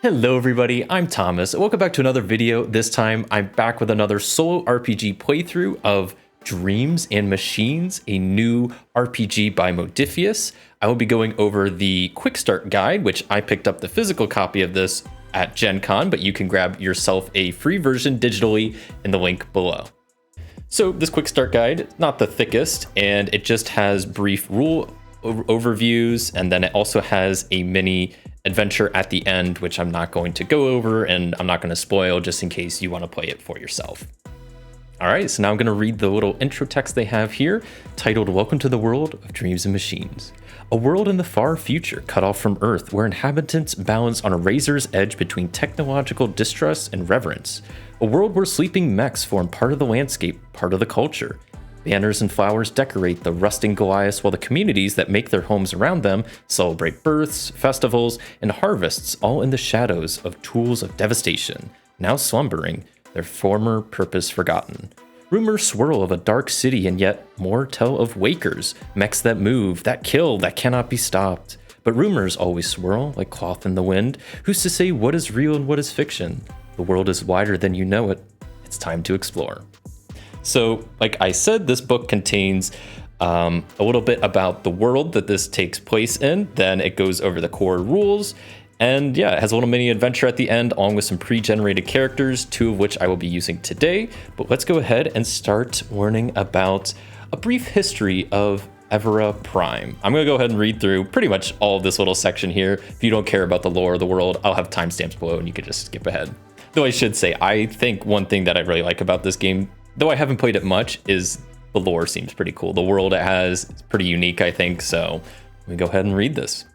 Hello everybody, I'm Thomas. Welcome back to another video. This time I'm back with another solo RPG playthrough of Dreams and Machines, a new RPG by Modifius. I will be going over the quick start guide, which I picked up the physical copy of this at Gen Con, but you can grab yourself a free version digitally in the link below. So this quick start guide, not the thickest, and it just has brief rule overviews, and then it also has a mini adventure at the end, which I'm not going to go over and I'm not going to spoil just in case you want to play it for yourself. All right, so now I'm going to read the little intro text they have here, titled Welcome to the World of Dreams and Machines. A world in the far future, cut off from Earth, where inhabitants balance on a razor's edge between technological distrust and reverence. A world where sleeping mechs form part of the landscape, part of the culture. Banners and flowers decorate the rusting Goliaths, while the communities that make their homes around them celebrate births, festivals, and harvests, all in the shadows of tools of devastation, now slumbering, their former purpose forgotten. Rumors swirl of a dark city, and yet more tell of wakers, mechs that move, that kill, that cannot be stopped. But rumors always swirl like cloth in the wind. Who's to say what is real and what is fiction? The world is wider than you know it. It's time to explore. So, like I said, this book contains a little bit about the world that this takes place in. Then it goes over the core rules. And yeah, it has a little mini adventure at the end, along with some pre-generated characters, two of which I will be using today. But let's go ahead and start learning about a brief history of Evera Prime. I'm going to go ahead and read through pretty much all of this little section here. If you don't care about the lore of the world, I'll have timestamps below and you can just skip ahead. Though I should say, I think one thing that I really like about this game, though I haven't played it much, is the lore seems pretty cool. The world it has is pretty unique, I think, so let me go ahead and read this.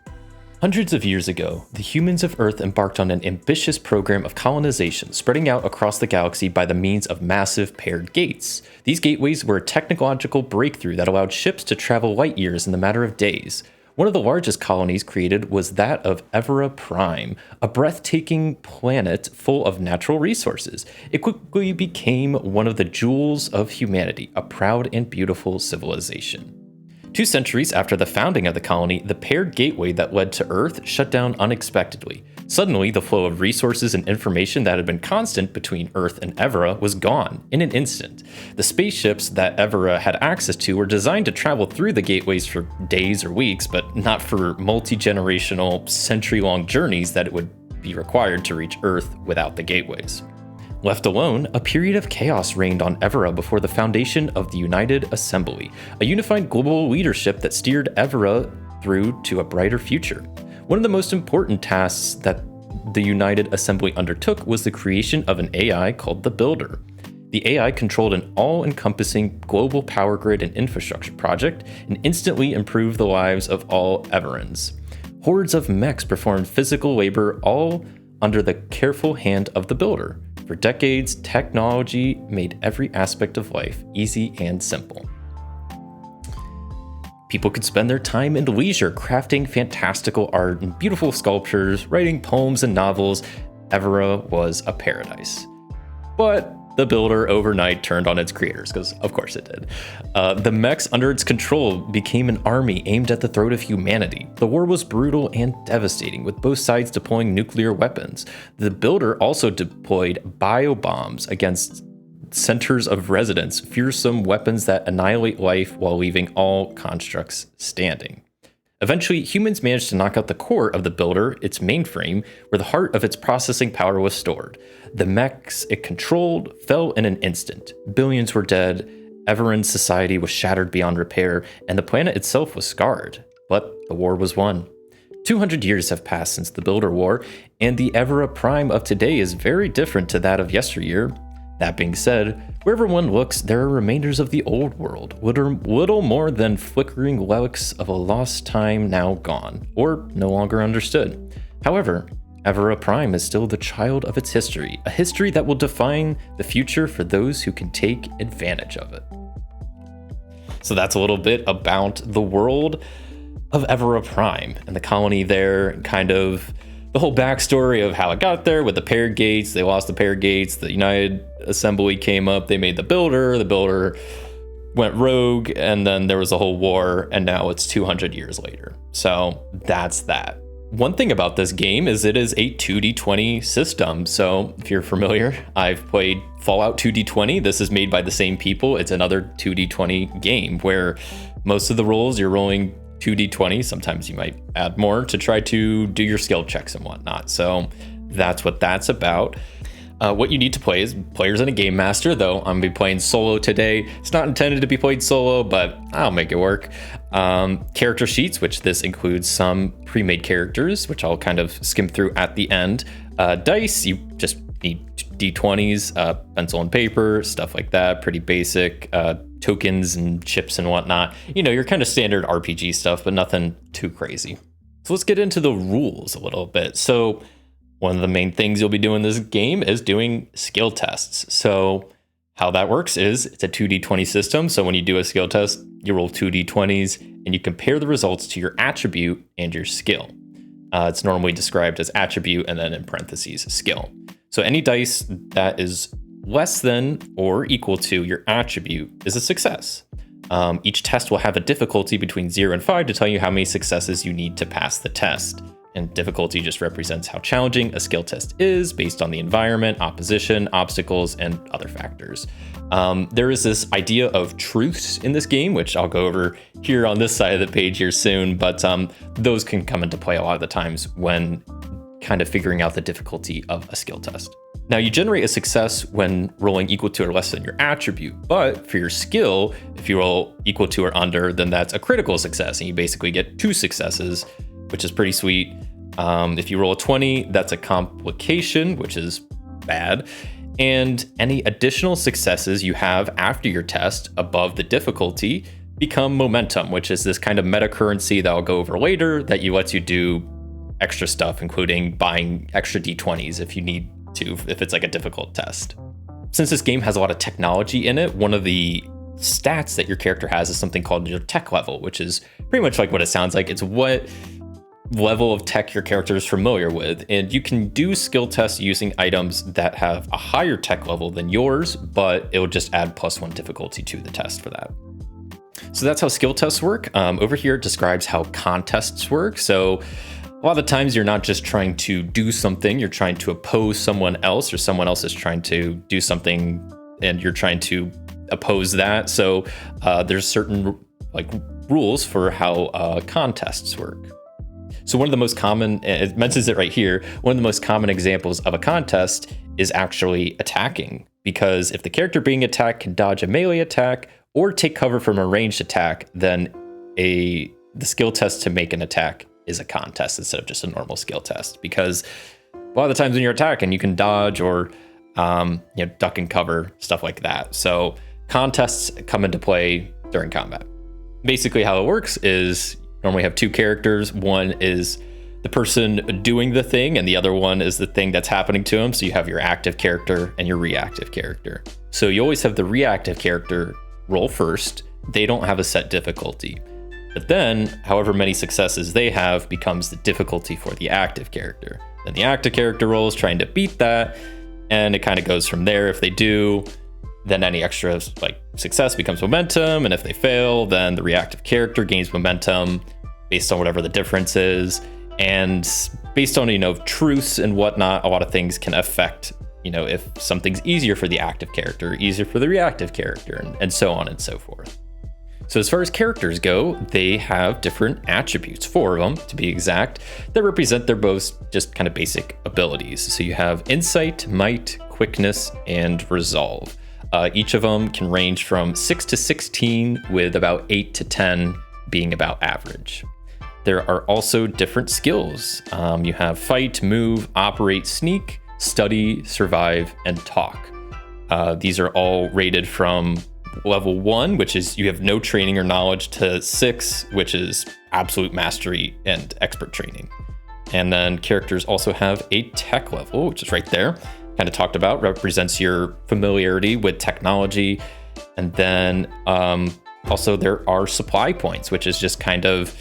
Hundreds of years ago, the humans of Earth embarked on an ambitious program of colonization, spreading out across the galaxy by the means of massive paired gates. These gateways were a technological breakthrough that allowed ships to travel light years in the matter of days. One of the largest colonies created was that of Evera Prime, a breathtaking planet full of natural resources. It quickly became one of the jewels of humanity, a proud and beautiful civilization. 2 centuries after the founding of the colony, the paired gateway that led to Earth shut down unexpectedly. Suddenly, the flow of resources and information that had been constant between Earth and Evera was gone in an instant. The spaceships that Evera had access to were designed to travel through the gateways for days or weeks, but not for multi-generational, century-long journeys that it would be required to reach Earth without the gateways. Left alone, a period of chaos reigned on Evera before the foundation of the United Assembly, a unified global leadership that steered Evera through to a brighter future. One of the most important tasks that the United Assembly undertook was the creation of an AI called the Builder. The AI controlled an all-encompassing global power grid and infrastructure project and instantly improved the lives of all Everans. Hordes of mechs performed physical labor, all under the careful hand of the Builder. For decades, technology made every aspect of life easy and simple. People could spend their time and leisure crafting fantastical art and beautiful sculptures, writing poems and novels. Evera was a paradise. But the Builder overnight turned on its creators, because of course it did. The mechs under its control became an army aimed at the throat of humanity. The war was brutal and devastating, with both sides deploying nuclear weapons. The Builder also deployed biobombs against centers of residence, fearsome weapons that annihilate life while leaving all constructs standing. Eventually, humans managed to knock out the core of the Builder, its mainframe, where the heart of its processing power was stored. The mechs it controlled fell in an instant. Billions were dead, Everan's society was shattered beyond repair, and the planet itself was scarred. But the war was won. 200 years have passed since the Builder War, and the Evera Prime of today is very different to that of yesteryear. That being said, wherever one looks, there are remainders of the old world, little more than flickering relics of a lost time now gone, or no longer understood. However, Evera Prime is still the child of its history, a history that will define the future for those who can take advantage of it. So that's a little bit about the world of Evera Prime and the colony there, kind of the whole backstory of how it got there with the paired gates. They lost the paired gates. The United Assembly came up. They made the Builder. The Builder went rogue, and then there was a whole war, and now it's 200 years later. So that's that. One thing about this game is it is a 2d20 system. So if you're familiar, I've played Fallout 2d20. This is made by the same people. It's another 2d20 game where most of the rolls you're rolling 2d20. Sometimes you might add more to try to do your skill checks and whatnot. So that's what that's about. What you need to play is players and a game master, though I'm gonna be playing solo today. It's not intended to be played solo, but I'll make it work. Character sheets, which this includes some pre-made characters, which I'll kind of skim through at the end. Dice, you just need d20s, pencil and paper, stuff like that, pretty basic. Tokens and chips and whatnot. You know, your kind of standard RPG stuff, but nothing too crazy. So let's get into the rules a little bit. So one of the main things you'll be doing this game is doing skill tests. So how that works is it's a 2d20 system. So when you do a skill test, you roll 2d20s and you compare the results to your attribute and your skill. It's normally described as attribute and then in parentheses skill. So any dice that is less than or equal to your attribute is a success. Each test will have a difficulty between 0 and 5 to tell you how many successes you need to pass the test. And difficulty just represents how challenging a skill test is based on the environment, opposition, obstacles, and other factors. There is this idea of truths in this game, which I'll go over here on this side of the page here soon, but those can come into play a lot of the times when kind of figuring out the difficulty of a skill test. Now, you generate a success when rolling equal to or less than your attribute, but for your skill, if you roll equal to or under, then that's a critical success, and you basically get 2 successes, which is pretty sweet. If you roll a 20, that's a complication, which is bad. And any additional successes you have after your test above the difficulty become momentum, which is this kind of meta currency that I'll go over later that lets you do extra stuff, including buying extra d20s if you need to, if it's like a difficult test. Since this game has a lot of technology in it, one of the stats that your character has is something called your tech level, which is pretty much like what it sounds like. It's what level of tech your character is familiar with, and you can do skill tests using items that have a higher tech level than yours, but it will just add +1 difficulty to the test for that. So that's how skill tests work. Over here it describes how contests work. So a lot of the times you're not just trying to do something, you're trying to oppose someone else, or someone else is trying to do something and you're trying to oppose that. So there's certain rules for how contests work. So one of the most common, it mentions it right here, one of the most common examples of a contest is actually attacking, because if the character being attacked can dodge a melee attack or take cover from a ranged attack, then the skill test to make an attack is a contest instead of just a normal skill test, because a lot of the times when you're attacking, you can dodge or duck and cover, stuff like that. So contests come into play during combat. Basically how it works is normally have 2 characters. One is the person doing the thing, and the other one is the thing that's happening to them. So you have your active character and your reactive character. So you always have the reactive character roll first. They don't have a set difficulty. But then, however many successes they have becomes the difficulty for the active character. Then the active character rolls trying to beat that, and it kind of goes from there. If they do, then any extra success becomes momentum, and if they fail, then the reactive character gains momentum based on whatever the difference is. And based on truths and whatnot, a lot of things can affect if something's easier for the active character, easier for the reactive character, and so on and so forth. So as far as characters go, they have different attributes, 4 of them to be exact, that represent their both just kind of basic abilities. So you have insight, might, quickness, and resolve. Each of them can range from 6 to 16, with about 8 to 10 being about average. There are also different skills. You have fight, move, operate, sneak, study, survive, and talk. These are all rated from level 1, which is you have no training or knowledge, to 6, which is absolute mastery and expert training. And then characters also have a tech level, which is right there. Kind of talked about, represents your familiarity with technology. And then also there are supply points, which is just kind of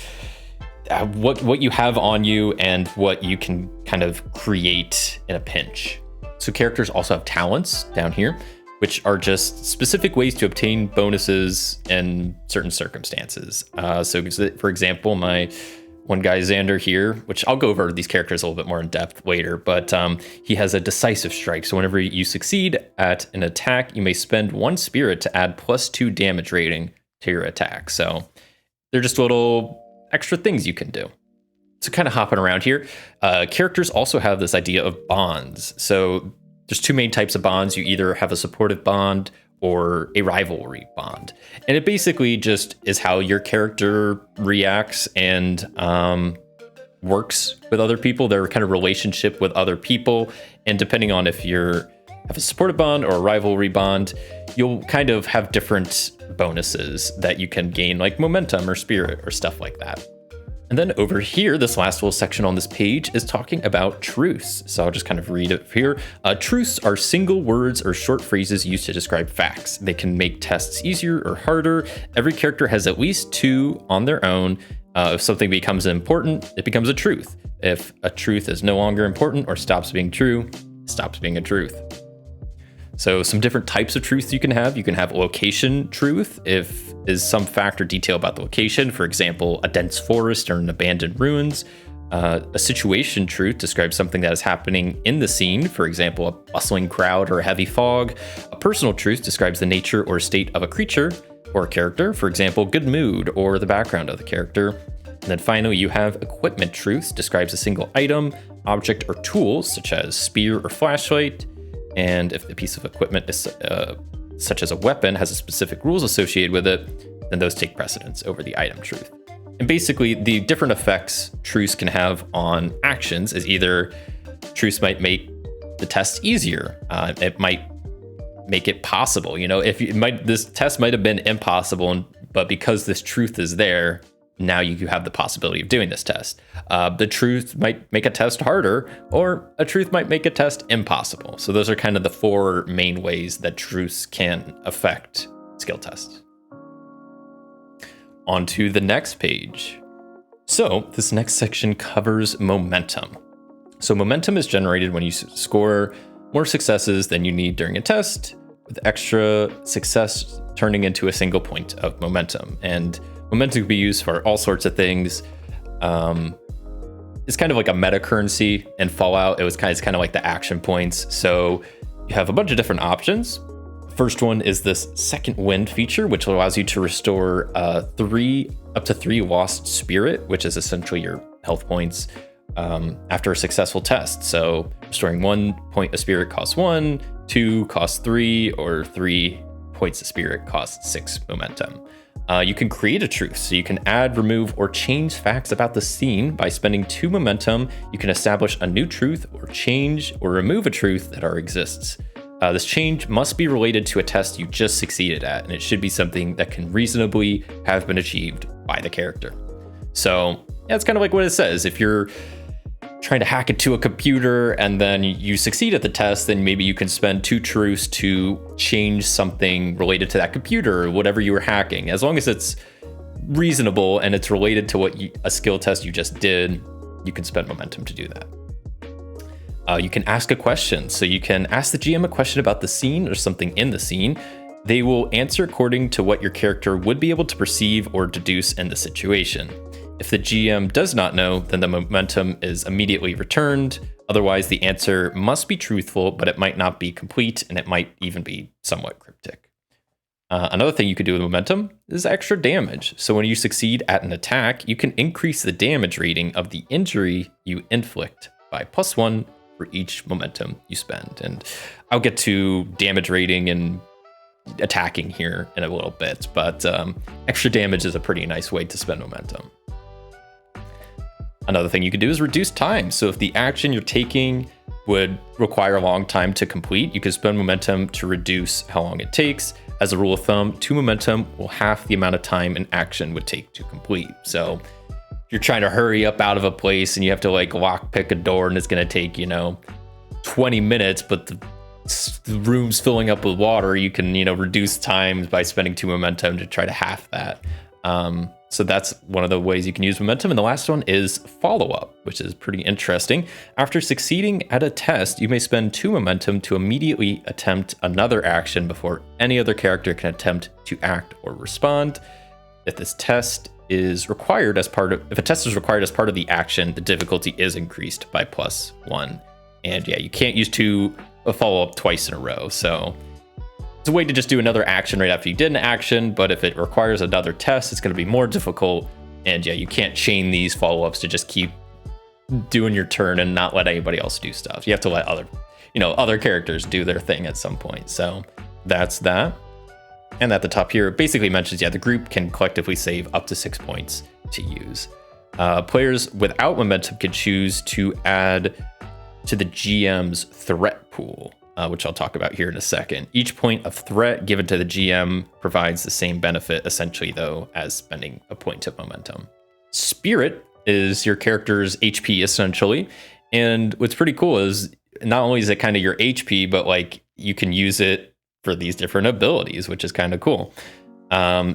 what you have on you and what you can kind of create in a pinch. So characters also have talents down here, which are just specific ways to obtain bonuses in certain circumstances. So for example, my one guy, Xander here, which I'll go over these characters a little bit more in depth later, but he has a decisive strike. So whenever you succeed at an attack, you may spend 1 spirit to add +2 damage rating to your attack. So they're just little extra things you can do. So kind of hopping around here, characters also have this idea of bonds. So there's 2 main types of bonds. You either have a supportive bond or a rivalry bond. And it basically just is how your character reacts and works with other people, their kind of relationship with other people. And depending on if you have a supportive bond or a rivalry bond, you'll kind of have different bonuses that you can gain, like momentum or spirit or stuff like that. And then over here, this last little section on this page is talking about truths. So I'll just kind of read it here. Truths are single words or short phrases used to describe facts. They can make tests easier or harder. Every character has at least 2 on their own. If something becomes important, it becomes a truth. If a truth is no longer important or stops being true, it stops being a truth. So some different types of truths you can have. You can have a location truth if is some fact or detail about the location. For example, a dense forest or an abandoned ruins. A situation truth describes something that is happening in the scene. For example, a bustling crowd or a heavy fog. A personal truth describes the nature or state of a creature or a character. For example, good mood or the background of the character. And then finally, you have equipment truths, describes a single item, object, or tool, such as spear or flashlight. And if the piece of equipment is such as a weapon has a specific rules associated with it, then those take precedence over the item truth. And basically, the different effects truths can have on actions is either truths might make the test easier. It might make it possible. You know, this test might have been impossible, but because this truth is there, now you have the possibility of doing this test. The truth might make a test harder, or a truth might make a test impossible. So those are kind of the 4 main ways that truths can affect skill tests. On to the next page. So this next section covers momentum. So momentum is generated when you score more successes than you need during a test, with extra success turning into a single point of momentum. And momentum can be used for all sorts of things. It's kind of like a meta currency in Fallout. It's kind of like the action points. So you have a bunch of different options. First one is this second wind feature, which allows you to restore up to 3 lost spirit, which is essentially your health points after a successful test. So restoring 1 point of spirit costs 1, 2 costs 3, or 3 points of spirit costs 6 momentum. You can create a truth, so you can add, remove, or change facts about the scene. By spending 2 momentum, you can establish a new truth or change or remove a truth that already exists. This change must be related to a test you just succeeded at, and it should be something that can reasonably have been achieved by the character. So yeah, it's kind of like what it says. If you're trying to hack into a computer and then you succeed at the test, then maybe you can spend 2 truths to change something related to that computer or whatever you were hacking. As long as it's reasonable and it's related to a skill test you just did, you can spend momentum to do that. You can ask a question. So you can ask the GM a question about the scene or something in the scene. They will answer according to what your character would be able to perceive or deduce in the situation. If the GM does not know, then the momentum is immediately returned. Otherwise, the answer must be truthful, but it might not be complete, and it might even be somewhat cryptic. Another thing you could do with momentum is extra damage. So when you succeed at an attack, you can increase the damage rating of the injury you inflict by +1 for each momentum you spend. And I'll get to damage rating and attacking here in a little bit, but extra damage is a pretty nice way to spend momentum. Another thing you can do is reduce time. So if the action you're taking would require a long time to complete, you can spend momentum to reduce how long it takes. As a rule of thumb, 2 momentum will half the amount of time an action would take to complete. So if you're trying to hurry up out of a place and you have to like lock pick a door and it's going to take, 20 minutes, but the room's filling up with water, you can, reduce time by spending 2 momentum to try to half that. So that's one of the ways you can use momentum. And the last one is follow-up, which is pretty interesting. After succeeding at a test, you may spend 2 momentum to immediately attempt another action before any other character can attempt to act or respond. If this test is required as part of, if a test is required as part of the action, the difficulty is increased by +1. And yeah, you can't use a follow-up twice in a row. So it's a way to just do another action right after you did an action, but if it requires another test, it's going to be more difficult. And yeah, you can't chain these follow-ups to just keep doing your turn and not let anybody else do stuff. You have to let other characters do their thing at some point. So that's that. And at the top here, it basically mentions, the group can collectively save up to 6 points to use. Players without momentum can choose to add to the GM's threat pool, which I'll talk about here in a second. Each point of threat given to the GM provides the same benefit, essentially, though, as spending a point of momentum. Spirit is your character's HP, essentially. And what's pretty cool is not only is it kind of your HP, but like you can use it for these different abilities, which is kind of cool.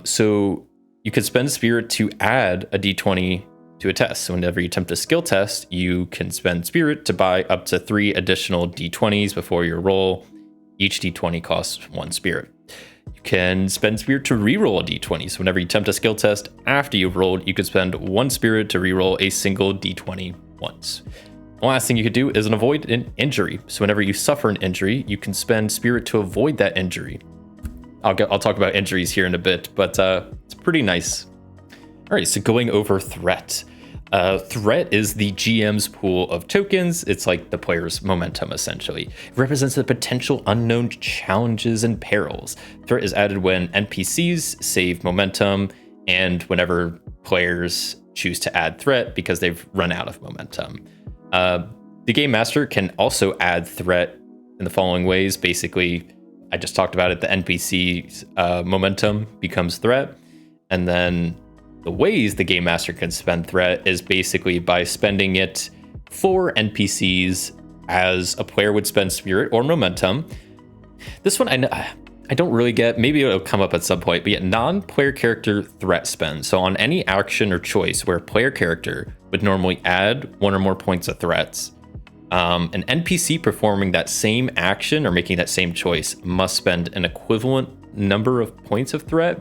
So you could spend Spirit to add a D20 to a test. So whenever you attempt a skill test, you can spend Spirit to buy up to 3 additional D20s before your roll. Each D20 costs 1 Spirit. You can spend Spirit to reroll a D20. So whenever you attempt a skill test after you've rolled, you could spend 1 Spirit to reroll a single D20 once. The last thing you could do is avoid an injury. So whenever you suffer an injury, you can spend Spirit to avoid that injury. I'll talk about injuries here in a bit, but it's pretty nice. All right, so going over threat. Threat is the GM's pool of tokens. It's like the player's momentum, essentially. It represents the potential unknown challenges and perils. Threat is added when NPCs save momentum and whenever players choose to add threat because they've run out of momentum. The Game Master can also add threat in the following ways. Basically, I just talked about it. The NPC's momentum becomes threat. And then the ways the Game Master can spend threat is basically by spending it for NPCs as a player would spend Spirit or momentum. This one I don't really get. Maybe it'll come up at some point, but non-player character threat spend. So on any action or choice where a player character would normally add 1 or more points of threats, an NPC performing that same action or making that same choice must spend an equivalent number of points of threat.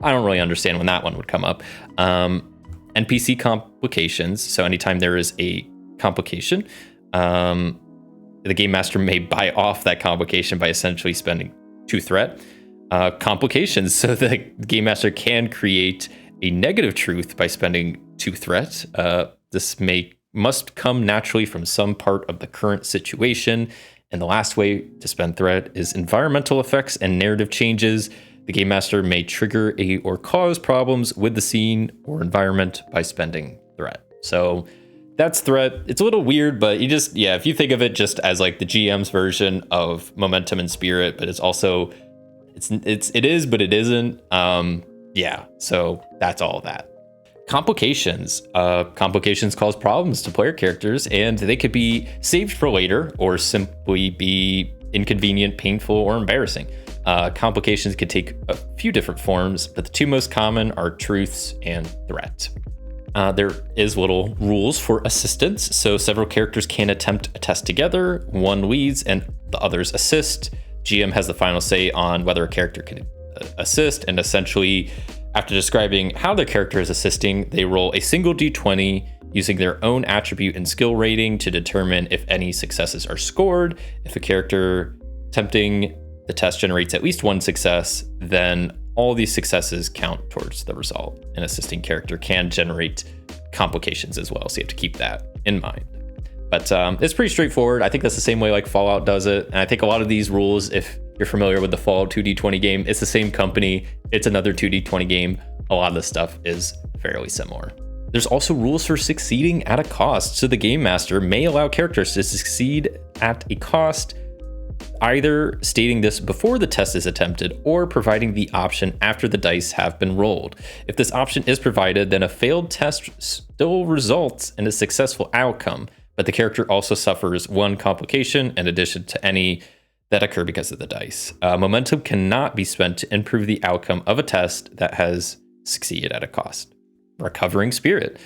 I don't really understand when that one would come up. NPC complications. So anytime there is a complication, the Game Master may buy off that complication by essentially spending 2 threat. Complications. So the Game Master can create a negative truth by spending 2 threat. This must come naturally from some part of the current situation. And the last way to spend threat is environmental effects and narrative changes. The Game Master may trigger or cause problems with the scene or environment by spending threat. So that's threat. It's a little weird, but if you think of it just as like the GM's version of momentum and Spirit, but it's also, it is, but it isn't. So that's all that. Complications. Complications cause problems to player characters, and they could be saved for later or simply be inconvenient, painful, or embarrassing. Complications can take a few different forms, but the 2 most common are truths and threat. There is little rules for assistance, so several characters can attempt a test together. One leads and the others assist. GM has the final say on whether a character can assist, and essentially, after describing how their character is assisting, they roll a single D20 using their own attribute and skill rating to determine if any successes are scored. If a character attempting the test generates at least 1 success, then all these successes count towards the result. An assisting character can generate complications as well, so you have to keep that in mind. But it's pretty straightforward. I think that's the same way like Fallout does it. And I think a lot of these rules, if you're familiar with the Fallout 2D20 game, it's the same company. It's another 2D20 game. A lot of the stuff is fairly similar. There's also rules for succeeding at a cost. So the Game Master may allow characters to succeed at a cost, either stating this before the test is attempted or providing the option after the dice have been rolled. If this option is provided, then a failed test still results in a successful outcome, but the character also suffers 1 complication in addition to any that occur because of the dice. Momentum cannot be spent to improve the outcome of a test that has succeeded at a cost. Recovering Spirit.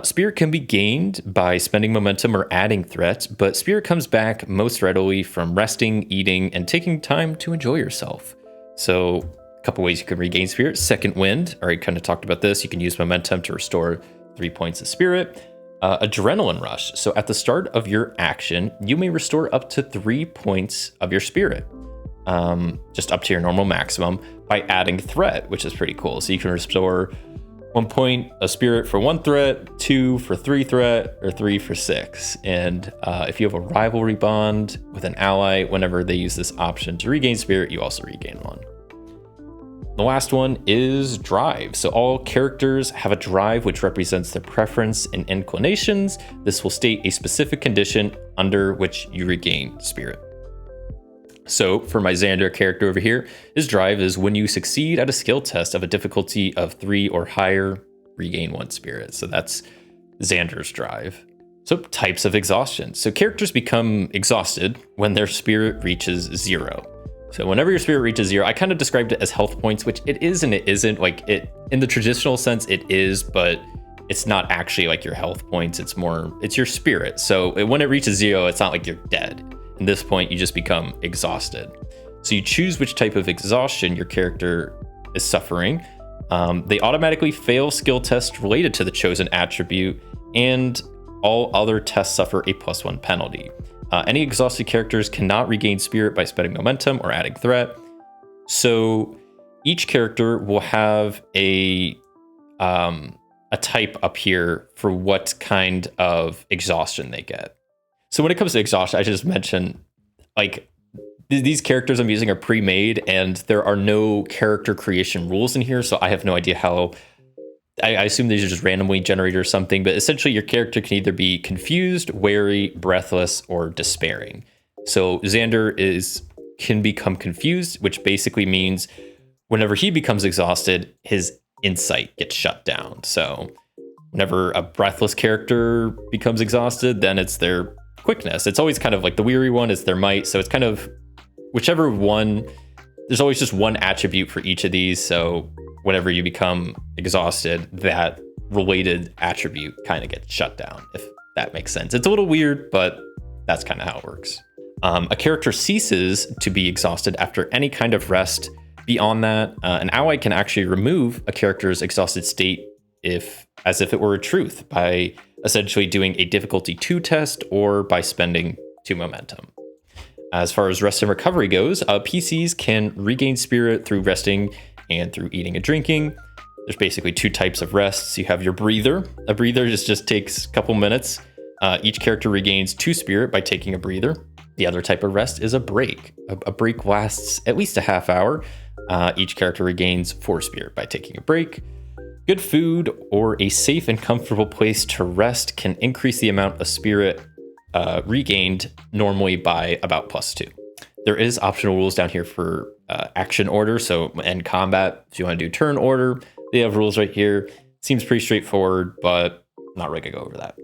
Spirit can be gained by spending momentum or adding threat, but Spirit comes back most readily from resting, eating, and taking time to enjoy yourself. So couple ways you can regain spirit. Second wind, already kind of talked about this. You can use momentum to restore 3 points of spirit. Adrenaline rush. So at the start of your action, you may restore up to 3 points of your spirit, just up to your normal maximum, by adding threat, which is pretty cool. So you can restore 1 point of spirit for 1 threat, 2 for 3 threat, or 3 for 6. And if you have a rivalry bond with an ally, whenever they use this option to regain spirit, you also regain 1. The last one is drive. So all characters have a drive which represents their preference and inclinations. This will state a specific condition under which you regain spirit. So for my Xander character over here, his drive is when you succeed at a skill test of a difficulty of 3 or higher, regain 1 spirit. So that's Xander's drive. So types of exhaustion. So characters become exhausted when their spirit reaches 0. So whenever your spirit reaches 0, I kind of described it as health points, which it is and it isn't. Like, it, in the traditional sense, it is, but it's not actually like your health points. It's your spirit. So when it reaches 0, it's not like you're dead. At this point, you just become exhausted. So you choose which type of exhaustion your character is suffering. They automatically fail skill tests related to the chosen attribute, and all other tests suffer a +1 penalty. Any exhausted characters cannot regain spirit by spending momentum or adding threat. So each character will have a type up here for what kind of exhaustion they get. So when it comes to exhaustion, I just mentioned, like, these characters I'm using are pre-made, and there are no character creation rules in here, so I have no idea how. I assume these are just randomly generated or something, but essentially your character can either be confused, wary, breathless, or despairing. So Xander can become confused, which basically means whenever he becomes exhausted, his insight gets shut down. So whenever a breathless character becomes exhausted, then it's their quickness. It's always kind of like the weary one is their might. So it's kind of whichever one, there's always just one attribute for each of these. So whenever you become exhausted, that related attribute kind of gets shut down, if that makes sense. It's a little weird, but that's kind of how it works. A character ceases to be exhausted after any kind of rest. Beyond that, an ally can actually remove a character's exhausted state as if it were a truth by essentially doing a difficulty 2 test or by spending 2 momentum. As far as rest and recovery goes, PCs can regain spirit through resting and through eating and drinking. There's basically 2 types of rests. You have your breather. A breather just takes a couple minutes. Each character regains 2 spirit by taking a breather. The other type of rest is a break. A break lasts at least a half hour. Each character regains 4 spirit by taking a break. Good food or a safe and comfortable place to rest can increase the amount of spirit regained normally by about +2. There is optional rules down here for action order. So in combat, if you want to do turn order, they have rules right here. Seems pretty straightforward, but not really gonna go over that.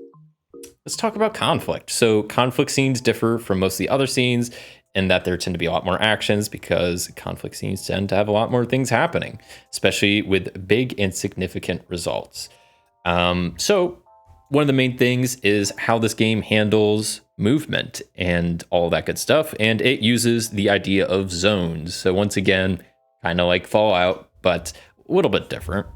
Let's talk about conflict. So conflict scenes differ from most of the other scenes in that there tend to be a lot more actions, because conflict scenes tend to have a lot more things happening, especially with big and significant results. So one of the main things is how this game handles movement and all that good stuff. And it uses the idea of zones. So once again, kind of like Fallout, but a little bit different.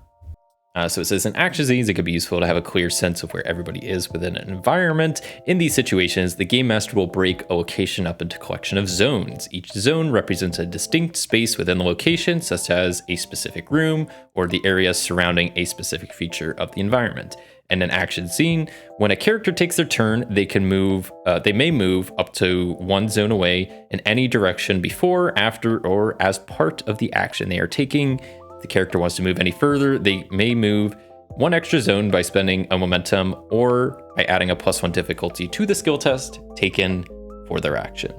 So it says in action scenes, it could be useful to have a clear sense of where everybody is within an environment. In these situations, the game master will break a location up into a collection of zones. Each zone represents a distinct space within the location, such as a specific room or the area surrounding a specific feature of the environment. In an action scene, when a character takes their turn, they may move up to 1 zone away in any direction before, after, or as part of the action they are taking. If the character wants to move any further, they may move 1 extra zone by spending a momentum or by adding a +1 difficulty to the skill test taken for their action.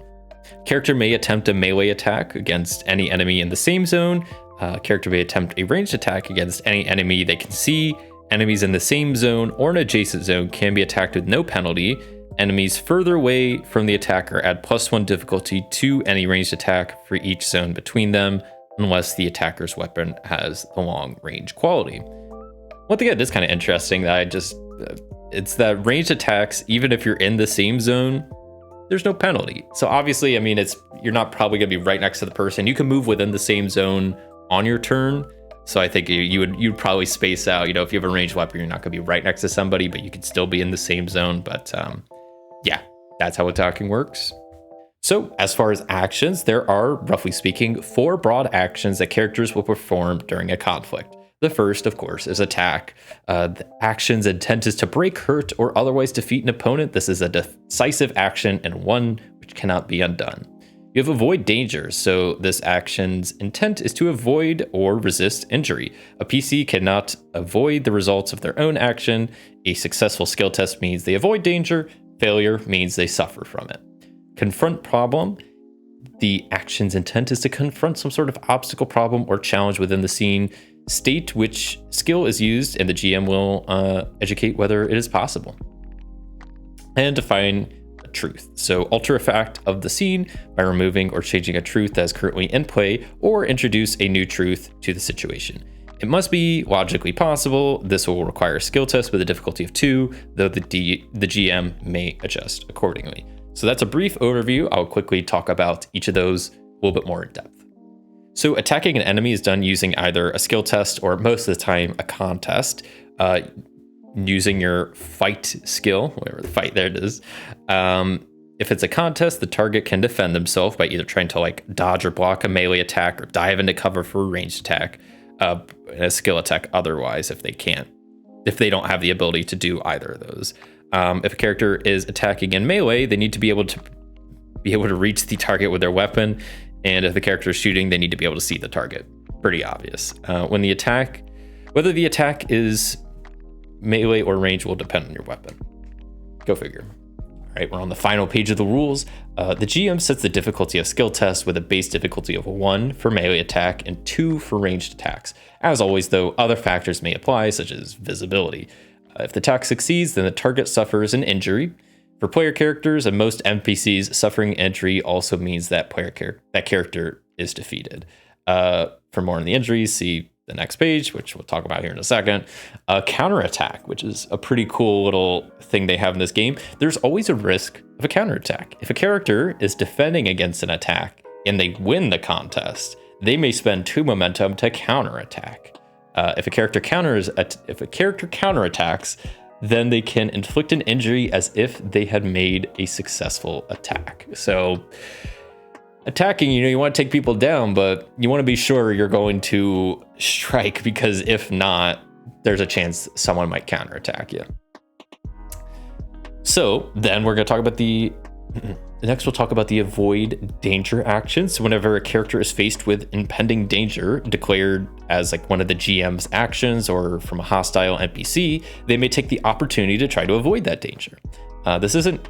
Character may attempt a melee attack against any enemy in the same zone. Character may attempt a ranged attack against any enemy they can see. Enemies in the same zone or an adjacent zone can be attacked with no penalty. Enemies further away from the attacker add +1 difficulty to any ranged attack for each zone between them, unless the attacker's weapon has the long range quality. One thing that is kind of interesting that it's that ranged attacks, even if you're in the same zone, there's no penalty. So obviously, I mean, you're not probably gonna be right next to the person. You can move within the same zone on your turn. So I think you'd probably space out. You know, if you have a ranged weapon, you're not going to be right next to somebody, but you could still be in the same zone. But yeah, that's how attacking works. So as far as actions, there are, roughly speaking, 4 broad actions that characters will perform during a conflict. The first, of course, is attack. The action's intent is to break, hurt, or otherwise defeat an opponent. This is a decisive action and one which cannot be undone. You have avoid danger, so this action's intent is to avoid or resist injury. A PC cannot avoid the results of their own action. A successful skill test means they avoid danger. Failure means they suffer from it. Confront problem. The action's intent is to confront some sort of obstacle, problem, or challenge within the scene. State which skill is used, and the GM will educate whether it is possible. And define a truth. So alter a fact of the scene by removing or changing a truth that is currently in play, or introduce a new truth to the situation. It must be logically possible. This will require a skill test with a difficulty of 2, though the GM may adjust accordingly. So that's a brief overview. I'll quickly talk about each of those a little bit more in depth. So attacking an enemy is done using either a skill test or most of the time a contest, using your fight skill, whatever the fight there it is. If it's a contest, the target can defend themselves by either trying to like dodge or block a melee attack or dive into cover for a ranged attack, and a skill attack otherwise if they don't have the ability to do either of those. If a character is attacking in melee, they need to be able to reach the target with their weapon. And if the character is shooting, they need to be able to see the target. Pretty obvious. Whether the attack is melee or range will depend on your weapon. Go figure. All right, we're on the final page of the rules. The GM sets the difficulty of skill tests with a base difficulty of 1 for melee attack and 2 for ranged attacks. As always, though, other factors may apply, such as visibility. If the attack succeeds, then the target suffers an injury. For player characters and most NPCs, suffering injury also means that character is defeated. For more on the injuries, see the next page, which we'll talk about here in a second. Counterattack, which is a pretty cool little thing they have in this game. There's always a risk of a counterattack. If a character is defending against an attack and they win the contest, they may spend 2 momentum to counterattack. If a character counterattacks, then they can inflict an injury as if they had made a successful attack. So attacking, you want to take people down, but you want to be sure you're going to strike, because if not, there's a chance someone might counterattack you. So then we're going to talk about next we'll talk about the avoid danger action. So whenever a character is faced with impending danger declared as like one of the GM's actions or from a hostile NPC, they may take the opportunity to try to avoid that danger. This isn't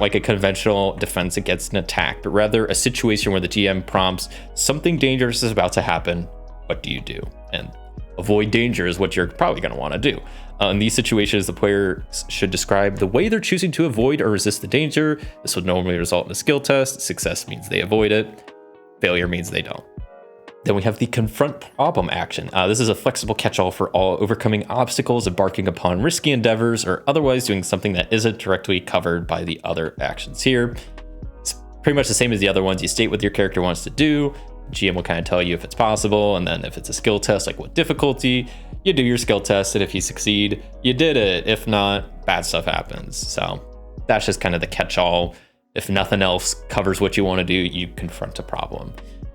like a conventional defense against an attack, but rather a situation where the GM prompts something dangerous is about to happen. What do you do? And avoid danger is what you're probably going to want to do. In these situations, the player should describe the way they're choosing to avoid or resist the danger. This would normally result in a skill test. Success means they avoid it. Failure means they don't. Then we have the confront problem action. This is a flexible catch-all for all overcoming obstacles, embarking upon risky endeavors, or otherwise doing something that isn't directly covered by the other actions here. It's pretty much the same as the other ones. You state what your character wants to do. GM will kind of tell you if it's possible, and then if it's a skill test, like what difficulty, you do your skill test, and if you succeed, you did it. If not, bad stuff happens. So that's just kind of the catch-all. If nothing else covers what you want to do, you confront a problem.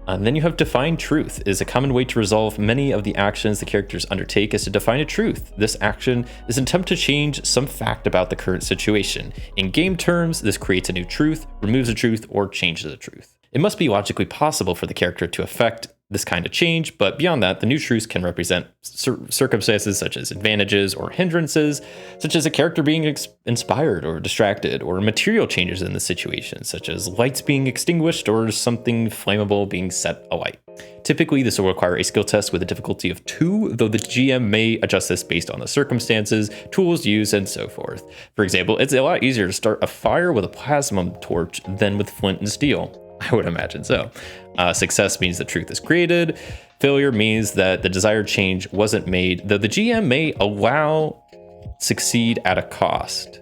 And then you have define truth. Is a common way to resolve many of the actions the characters undertake is to define a truth. This action is an attempt to change some fact about the current situation. In game terms, this creates a new truth, removes a truth, or changes a truth. It must be logically possible for the character to affect this kind of change, but beyond that, the new truths can represent circumstances such as advantages or hindrances, such as a character being inspired or distracted, or material changes in the situation, such as lights being extinguished or something flammable being set alight. Typically, this will require a skill test with a difficulty of 2, though the GM may adjust this based on the circumstances, tools used, and so forth. For example, it's a lot easier to start a fire with a plasma torch than with flint and steel. I would imagine so. Success means the truth is created. Failure means that the desired change wasn't made, though the GM may allow succeed at a cost.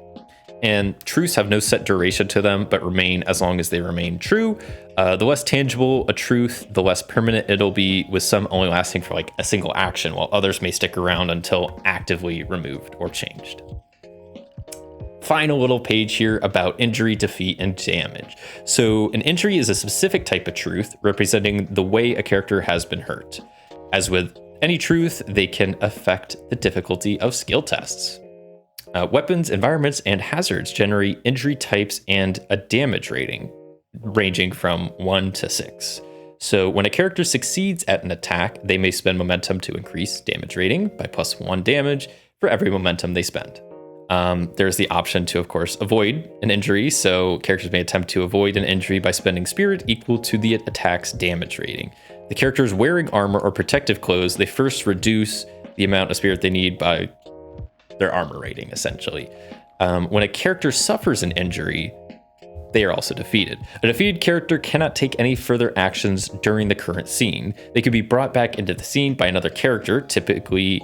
And truths have no set duration to them, but remain as long as they remain true. The less tangible a truth, the less permanent it'll be, with some only lasting for like a single action, while others may stick around until actively removed or changed. Final little page here about injury, defeat, and damage. So an injury is a specific type of truth representing the way a character has been hurt. As with any truth, they can affect the difficulty of skill tests. Weapons, environments, and hazards generate injury types and a damage rating, ranging from 1 to 6. So when a character succeeds at an attack, they may spend momentum to increase damage rating by +1 damage for every momentum they spend. There's the option to, of course, avoid an injury. So characters may attempt to avoid an injury by spending spirit equal to the attack's damage rating. The character is wearing armor or protective clothes. They first reduce the amount of spirit they need by their armor rating, essentially. When a character suffers an injury, they are also defeated. A defeated character cannot take any further actions during the current scene. They can be brought back into the scene by another character, typically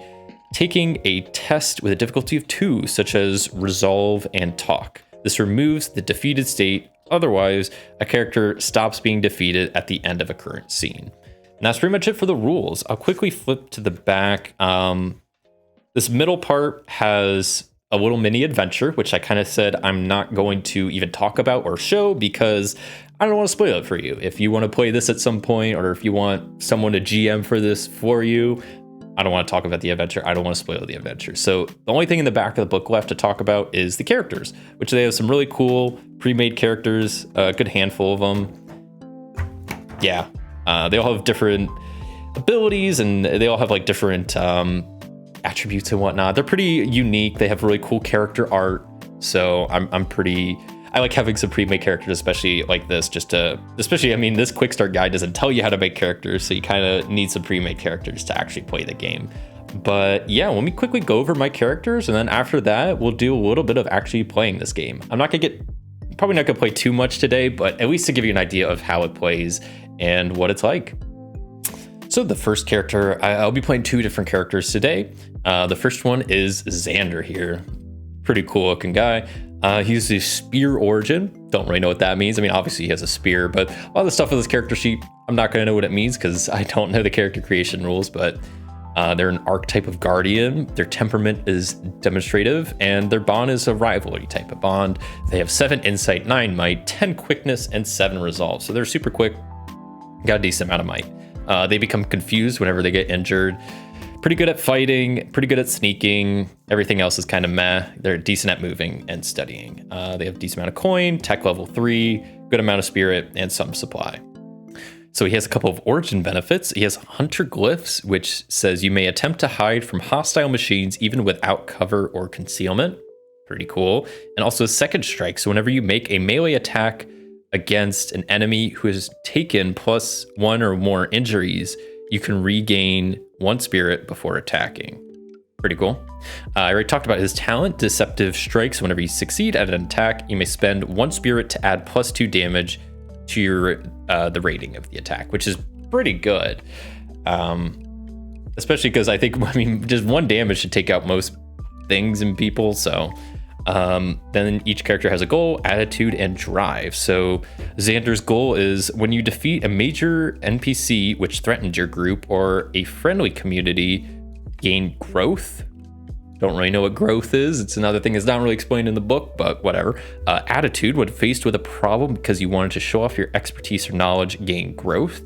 taking a test with a difficulty of 2, such as resolve and talk. This removes the defeated state. Otherwise, a character stops being defeated at the end of a current scene. And that's pretty much it for the rules. I'll quickly flip to the back. This middle part has a little mini adventure, which I kind of said I'm not going to even talk about or show because I don't want to spoil it for you. If you want to play this at some point, or if you want someone to GM for this for you, I don't want to talk about the adventure. I don't want to spoil the adventure. So the only thing in the back of the book left to talk about is the characters, which they have some really cool pre-made characters, a good handful of them. Yeah, they all have different abilities and they all have like different attributes and whatnot. They're pretty unique. They have really cool character art. So I like having some pre-made characters, especially like this, I mean, this quick start guide doesn't tell you how to make characters. So you kind of need some pre-made characters to actually play the game. But yeah, let me quickly go over my characters. And then after that, we'll do a little bit of actually playing this game. Probably not gonna play too much today, but at least to give you an idea of how it plays and what it's like. So the first character, I'll be playing 2 different characters today. The first one is Xander here. Pretty cool looking guy. He's the spear origin. Don't really know what that means. I mean, obviously he has a spear, but a lot of the stuff with this character sheet, I'm not gonna know what it means because I don't know the character creation rules, but they're an archetype of guardian. Their temperament is demonstrative, and their bond is a rivalry type of bond. They have 7 insight, 9 might, 10 quickness, and 7 resolve. So they're super quick, got a decent amount of might. They become confused whenever they get injured. Pretty good at fighting, pretty good at sneaking. Everything else is kind of meh. They're decent at moving and studying. They have a decent amount of coin, tech level 3, good amount of spirit, and some supply. So he has a couple of origin benefits. He has Hunter Glyphs, which says you may attempt to hide from hostile machines even without cover or concealment. Pretty cool. And also Second Strike. So whenever you make a melee attack against an enemy who has taken +1 or more injuries, you can regain 1 spirit before attacking. Pretty cool. I already talked about his talent, Deceptive Strikes. Whenever you succeed at an attack, you may spend 1 spirit to add +2 damage to your the rating of the attack, which is pretty good. Especially because I think, just 1 damage should take out most things and people. So then each character has a goal, attitude, and drive. So Xander's goal is when you defeat a major NPC which threatens your group or a friendly community, gain growth. Don't really know what growth is. It's another thing that's not really explained in the book, but whatever. Attitude, when faced with a problem because you wanted to show off your expertise or knowledge, gain growth.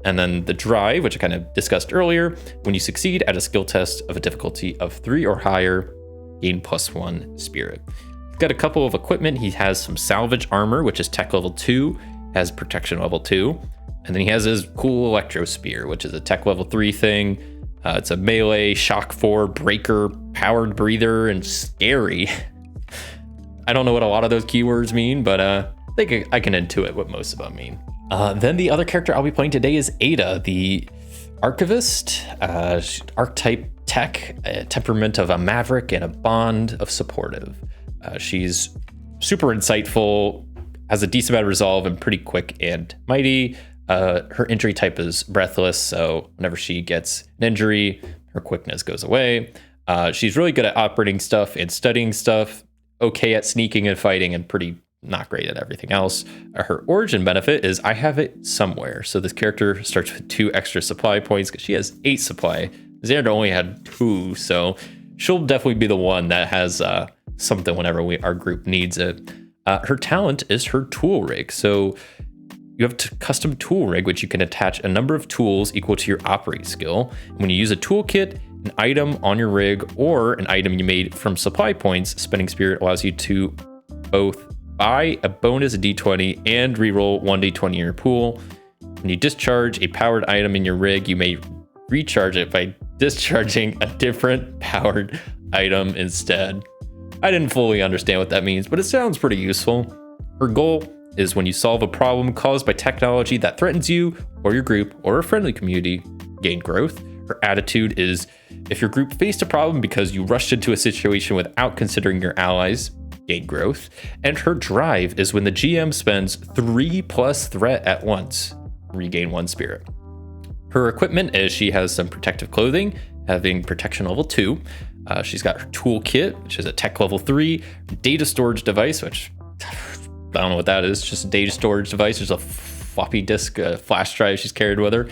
And then the drive, which I kind of discussed earlier, when you succeed at a skill test of a difficulty of 3 or higher, gain +1 spirit. He's got a couple of equipment. He has some salvage armor, which is tech level 2, has protection level 2. And then he has his cool electro spear, which is a tech level 3 thing. It's a melee, shock 4, breaker, powered breather, and scary. I don't know what a lot of those keywords mean, but I think I can intuit what most of them mean. Then the other character I'll be playing today is Ada, the archivist, archetype tech, a temperament of a maverick, and a bond of supportive. She's super insightful, has a decent amount of resolve, and pretty quick and mighty. Her injury type is breathless, so whenever she gets an injury, her quickness goes away. She's really good at operating stuff and studying stuff. okay at sneaking and fighting and pretty not great at everything else. Her origin benefit is I have it somewhere. So this character starts with 2 extra supply points because she has 8 supply. Xander only had 2, so she'll definitely be the one that has something whenever our group needs it. Her talent is her tool rig. So you have a custom tool rig, which you can attach a number of tools equal to your operate skill. When you use a toolkit, an item on your rig, or an item you made from supply points, Spinning Spirit allows you to both buy a bonus d20 and reroll 1d20 in your pool. When you discharge a powered item in your rig, you may recharge it by discharging a different powered item instead. I didn't fully understand what that means, but it sounds pretty useful. Her goal is when you solve a problem caused by technology that threatens you or your group or a friendly community, gain growth. Her attitude is if your group faced a problem because you rushed into a situation without considering your allies, gain growth. And her drive is when the GM spends 3+ threat at once, regain 1 spirit. Her equipment is she has some protective clothing, having protection level 2. She's got her toolkit, which is a tech level 3, data storage device, which I don't know what that is, just a data storage device. There's a floppy disk flash drive she's carried with her.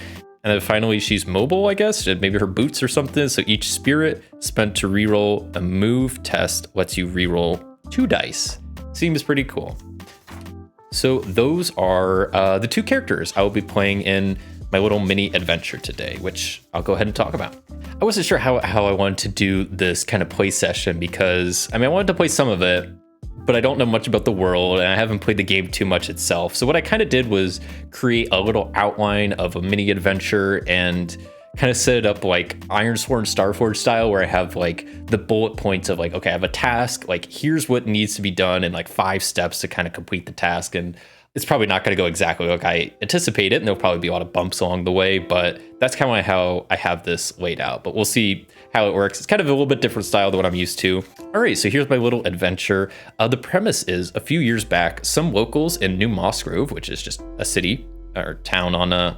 And then finally, she's mobile, I guess, maybe her boots or something. So each spirit spent to reroll a move test lets you reroll 2 dice. Seems pretty cool. So those are the 2 characters I will be playing in my little mini adventure today, which I'll go ahead and talk about. I wasn't sure how I wanted to do this kind of play session because, I wanted to play some of it, but I don't know much about the world and I haven't played the game too much itself. So what I kind of did was create a little outline of a mini adventure and kind of set it up like Iron Sword and Starforge style, where I have like the bullet points of like, okay, I have a task, like here's what needs to be done in like 5 steps to kind of complete the task. And it's probably not going to go exactly like I anticipate it, and there'll probably be a lot of bumps along the way, but that's kind of how I have this laid out. But we'll see how it works. It's kind of a little bit different style than what I'm used to. All right, so here's my little adventure. The premise is a few years back, some locals in New Moss Grove, which is just a city or town on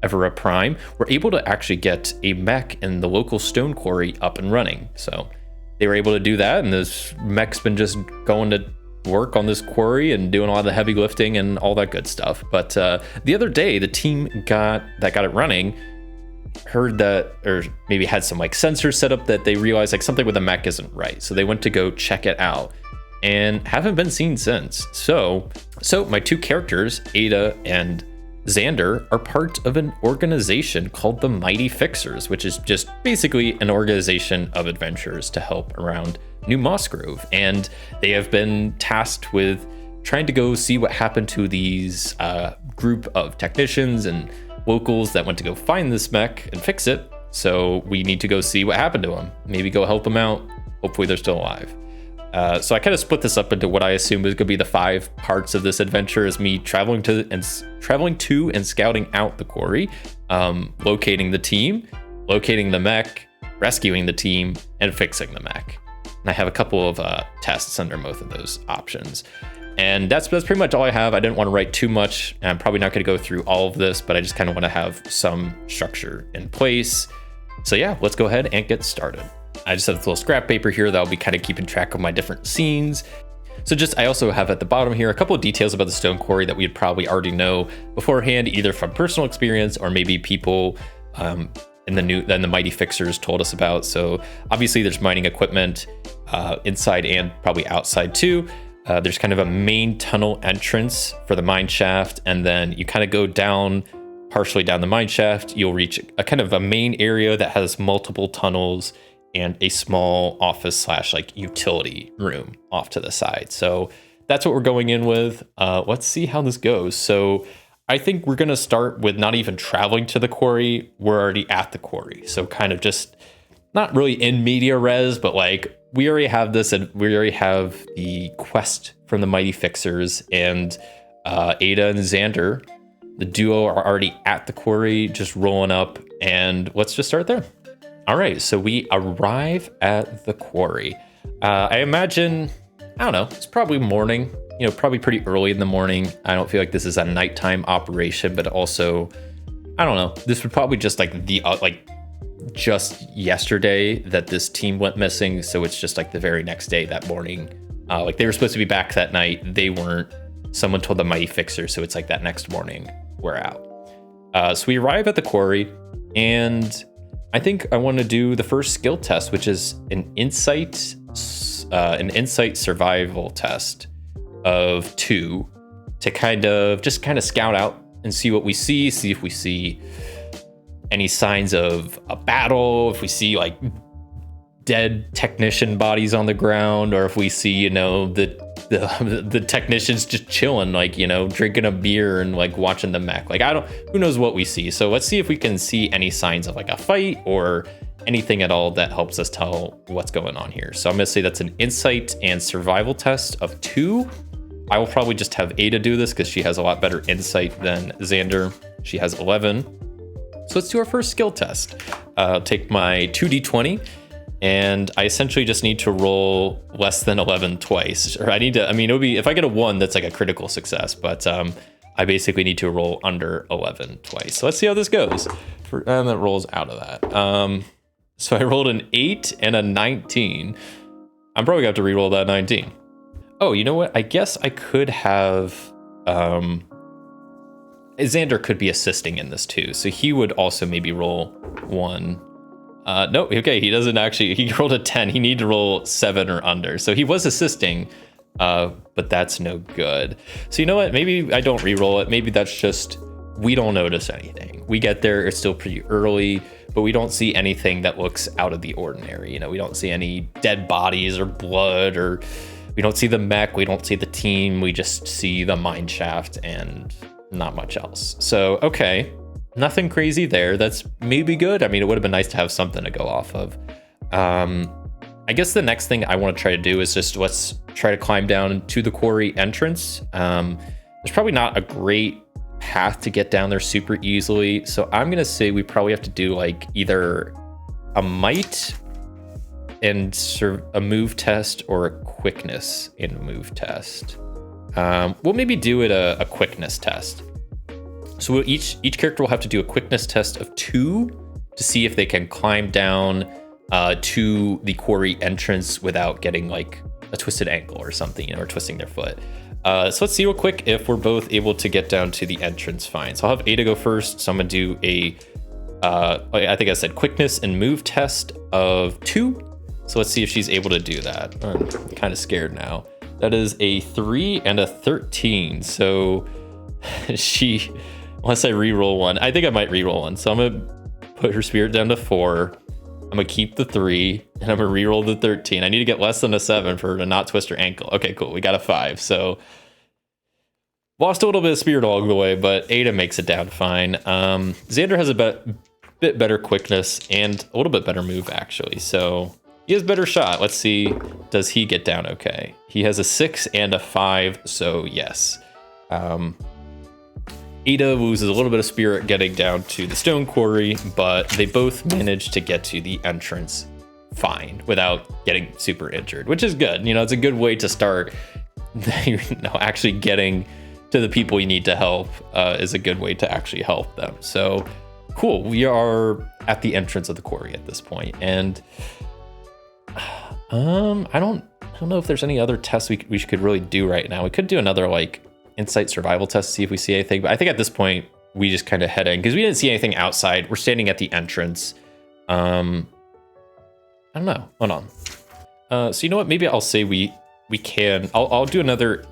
Evera Prime, were able to actually get a mech in the local stone quarry up and running. So they were able to do that, and this mech's been just going to work on this quarry and doing a lot of the heavy lifting and all that good stuff. But the other day, the team that got it running heard that, or maybe had some like sensors set up that they realized like something with the mech isn't right. So they went to go check it out and haven't been seen since. So my 2 characters, Ada and Xander, are part of an organization called the Mighty Fixers, which is just basically an organization of adventurers to help around New Moss Grove. And they have been tasked with trying to go see what happened to these group of technicians and locals that went to go find this mech and fix it. So we need to go see what happened to them. Maybe go help them out. Hopefully they're still alive. So I kind of split this up into what I assume is going to be the 5 parts of this adventure, is me traveling to and scouting out the quarry, locating the team, locating the mech, rescuing the team, and fixing the mech. And I have a couple of tests under both of those options. And that's pretty much all I have. I didn't want to write too much, and I'm probably not going to go through all of this, but I just kind of want to have some structure in place. So yeah, let's go ahead and get started. I just have this little scrap paper here that I'll be kind of keeping track of my different scenes. So I also have at the bottom here a couple of details about the stone quarry that we'd probably already know beforehand, either from personal experience or maybe people in the Mighty Fixers told us about. So obviously there's mining equipment inside and probably outside too. There's kind of a main tunnel entrance for the mine shaft, and then you kind of go down, partially down the mine shaft, you'll reach a kind of a main area that has multiple tunnels and a small office / like utility room off to the side. So that's what we're going in with. Let's see how this goes. So I think we're going to start with not even traveling to the quarry. We're already at the quarry. So kind of just not really in media res, but like we already have this, and we already have the quest from the Mighty Fixers, and Ada and Xander, the duo, are already at the quarry, just rolling up, and let's just start there. All right, so we arrive at the quarry. I imagine, I don't know, it's probably morning, probably pretty early in the morning. I don't feel like this is a nighttime operation, but also, I don't know, this would probably just like just yesterday that this team went missing. So it's just like the very next day, that morning, Like they were supposed to be back that night. They weren't. Someone told the Mighty Fixer, so it's like that next morning we're out. So we arrive at the quarry, and I think I want to do the first skill test, which is an insight survival test of 2 to kind of scout out and see what we see if we see any signs of a battle, if we see like dead technician bodies on the ground, or if we see, you know, the technicians just chilling, like, you know, drinking a beer and like watching the mech. Like, who knows what we see. So let's see if we can see any signs of like a fight or anything at all that helps us tell what's going on here. So I'm gonna say that's an insight and survival test of 2. I will probably just have Ada do this because she has a lot better insight than Xander. She has 11. So let's do our first skill test. I'll take my 2d20. And I essentially just need to roll less than 11 twice. Or it would be, if I get a 1, that's like a critical success, but I basically need to roll under 11 twice. So let's see how this goes. And that rolls out of that. So I rolled an 8 and a 19. I'm probably gonna have to re-roll that 19. Oh, you know what? I guess I could have, Xander could be assisting in this too. So he would also maybe roll 1. No, okay, he doesn't actually, he rolled a 10. He needed to roll 7 or under. So he was assisting, but that's no good. So you know what? Maybe I don't re-roll it. Maybe that's just, we don't notice anything. We get there, it's still pretty early, but we don't see anything that looks out of the ordinary. You know, we don't see any dead bodies or blood, or we don't see the mech, we don't see the team. We just see the mine shaft and not much else. So, okay. Nothing crazy there. That's maybe good. I mean, it would have been nice to have something to go off of. I guess the next thing I want to try to do is just let's try to climb down to the quarry entrance. There's probably not a great path to get down there super easily. So I'm going to say we probably have to do like either a might and a move test or a quickness in a move test. We'll maybe do it a quickness test. So each character will have to do a quickness test of 2 to see if they can climb down to the quarry entrance without getting like a twisted ankle or something, you know, or twisting their foot. So let's see real quick if we're both able to get down to the entrance fine. So I'll have Ada go first. So I'm gonna do I think I said quickness and move test of 2. So let's see if she's able to do that. I'm kind of scared now. That is a 3 and a 13. So she, unless I re-roll 1, I think I might re-roll 1. So I'm gonna put her spirit down to 4. I'm gonna keep the 3 and I'm gonna re-roll the 13. I need to get less than a 7 for her to not twist her ankle. Okay, cool. We got a 5. So lost a little bit of spirit along the way, but Ada makes it down fine. Xander has a bit better quickness and a little bit better move actually. So he has a better shot. Let's see, does he get down okay? He has a 6 and a 5, so yes. Ada loses a little bit of spirit getting down to the stone quarry, but they both manage to get to the entrance fine without getting super injured, which is good. You know, it's a good way to start. You know, actually getting to the people you need to help is a good way to actually help them. So cool. We are at the entrance of the quarry at this point, and I don't know if there's any other tests we could really do right now. We could do another like insight survival test to see if we see anything, but I think at this point we just kind of head in because we didn't see anything outside. We're standing at the entrance. I don't know. Hold on. So you know what? Maybe I'll say we can. I'll do another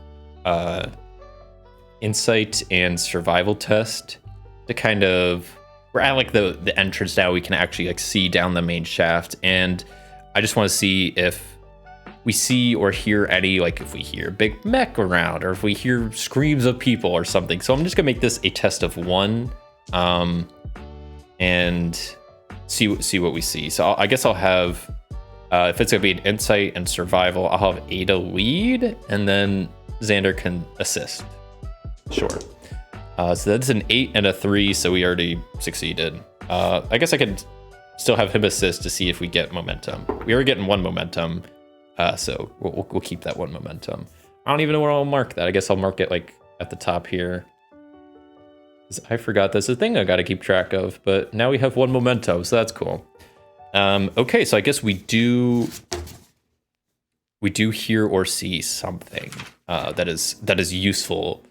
insight and survival test to kind of. We're at like the entrance now. We can actually like see down the main shaft, and I just want to see if we see or hear any, like if we hear big mech around or if we hear screams of people or something. So I'm just gonna make this a test of 1 and see what we see. So I guess I'll have, if it's gonna be an insight and survival, I'll have Ada lead and then Xander can assist. Sure. So that's an 8 and a 3, so we already succeeded. I guess I could still have him assist to see if we get momentum. We are getting 1 momentum. So we'll keep that 1 momentum. I don't even know where I'll mark that. I guess I'll mark it like at the top here. I forgot that's a thing I got to keep track of, but now we have 1 momentum, so that's cool. Okay, so I guess we do we do hear or see something that is useful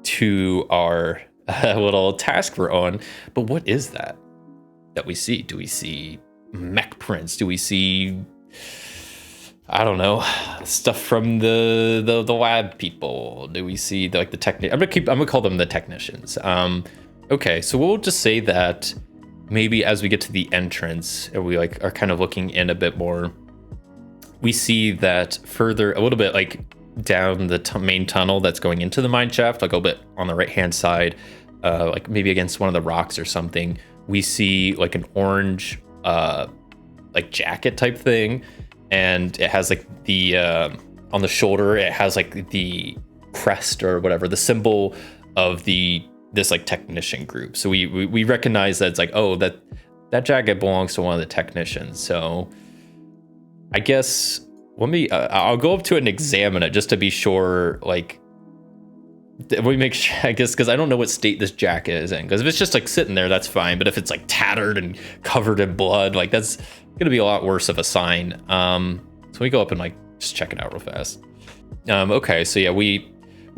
to our little task we're on. But what is that we see? Do we see mech prints? Do we see, I don't know, stuff from the lab people? Do we see the technic? I'm gonna call them the technicians. Okay, so we'll just say that maybe as we get to the entrance and we are kind of looking in a bit more, we see that further a little bit down the main tunnel that's going into the mine shaft, a little bit on the right hand side, maybe against one of the rocks or something, we see an orange jacket type thing, and it has the on the shoulder, it has the crest or whatever, the symbol of this technician group. So we recognize that it's oh, that jacket belongs to one of the technicians. So I guess I'll go up to it and examine it just to be sure. We make sure, I guess, because I don't know what state this jacket is in. Because if it's just sitting there, that's fine. But if it's tattered and covered in blood, that's gonna be a lot worse of a sign. So we go up and just check it out real fast. Okay, so yeah, we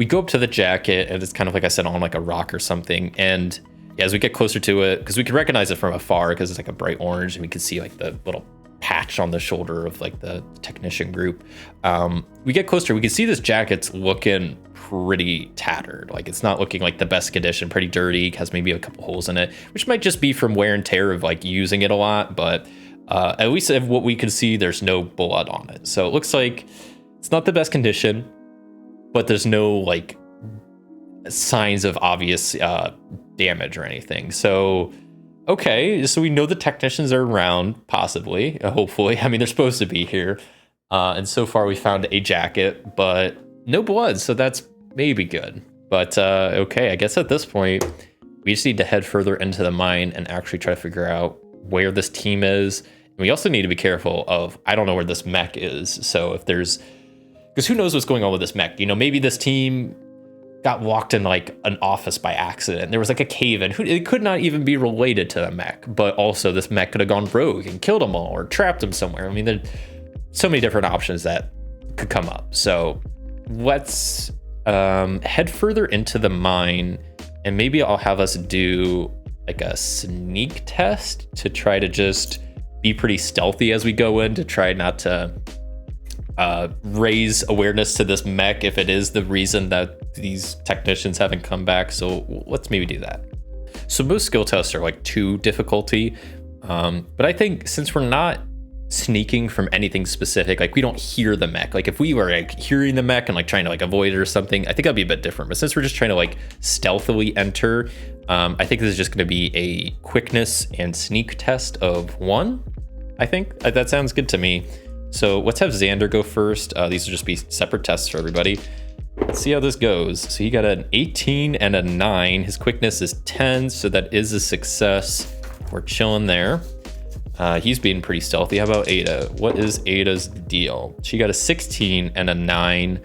go up to the jacket, and it's kind of like I said, on a rock or something. And yeah, as we get closer to it, because we can recognize it from afar, because it's a bright orange, and we can see the little patch on the shoulder of the technician group. We get closer, we can see this jacket's looking pretty tattered. It's not looking the best condition, pretty dirty, has maybe a couple holes in it, which might just be from wear and tear of using it a lot. But at least of what we can see, there's no blood on it. So it looks like it's not the best condition, but there's no signs of obvious damage or anything. So okay, so we know the technicians are around, possibly, hopefully. I mean, they're supposed to be here. And so far we found a jacket, but no blood, so that's maybe good. But okay, I guess at this point, we just need to head further into the mine and actually try to figure out where this team is. And we also need to be careful of, I don't know where this mech is. So if there's, because who knows what's going on with this mech? Maybe this team got walked in an office by accident. There was a cave in. It could not even be related to the mech, but also this mech could have gone rogue and killed them all or trapped them somewhere. I mean, there's so many different options that could come up. So let's head further into the mine, and maybe I'll have us do a sneak test to try to just be pretty stealthy as we go in, to try not to raise awareness to this mech if it is the reason that these technicians haven't come back. So let's maybe do that. So most skill tests are 2 difficulty, but I think since we're not sneaking from anything specific, we don't hear the mech, if we were hearing the mech and trying to avoid it or something, I think that'd be a bit different. But since we're just trying to stealthily enter, I think this is just going to be a quickness and sneak test of 1. I think that sounds good to me. So let's have Xander go first. These will just be separate tests for everybody. Let's see how this goes. So he got an 18 and a 9. His quickness is 10, so that is a success. We're chilling there. He's being pretty stealthy. How about Ada? What is Ada's deal? She got a 16 and a 9.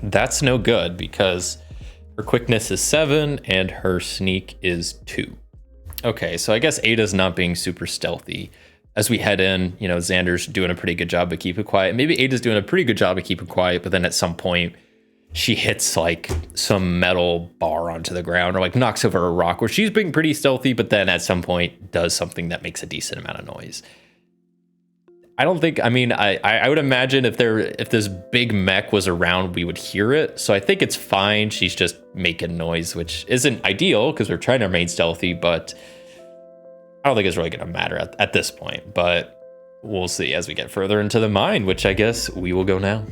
That's no good because her quickness is 7 and her sneak is 2. Okay, so I guess Ada's not being super stealthy. As we head in, Xander's doing a pretty good job of keeping quiet. Maybe Ada's doing a pretty good job of keeping quiet, but then at some point she hits some metal bar onto the ground or knocks over a rock where she's being pretty stealthy, but then at some point does something that makes a decent amount of noise. I don't think, I would imagine if this big mech was around, we would hear it. So I think it's fine. She's just making noise, which isn't ideal because we're trying to remain stealthy, but I don't think it's really going to matter at this point, but we'll see as we get further into the mine, which I guess we will go now.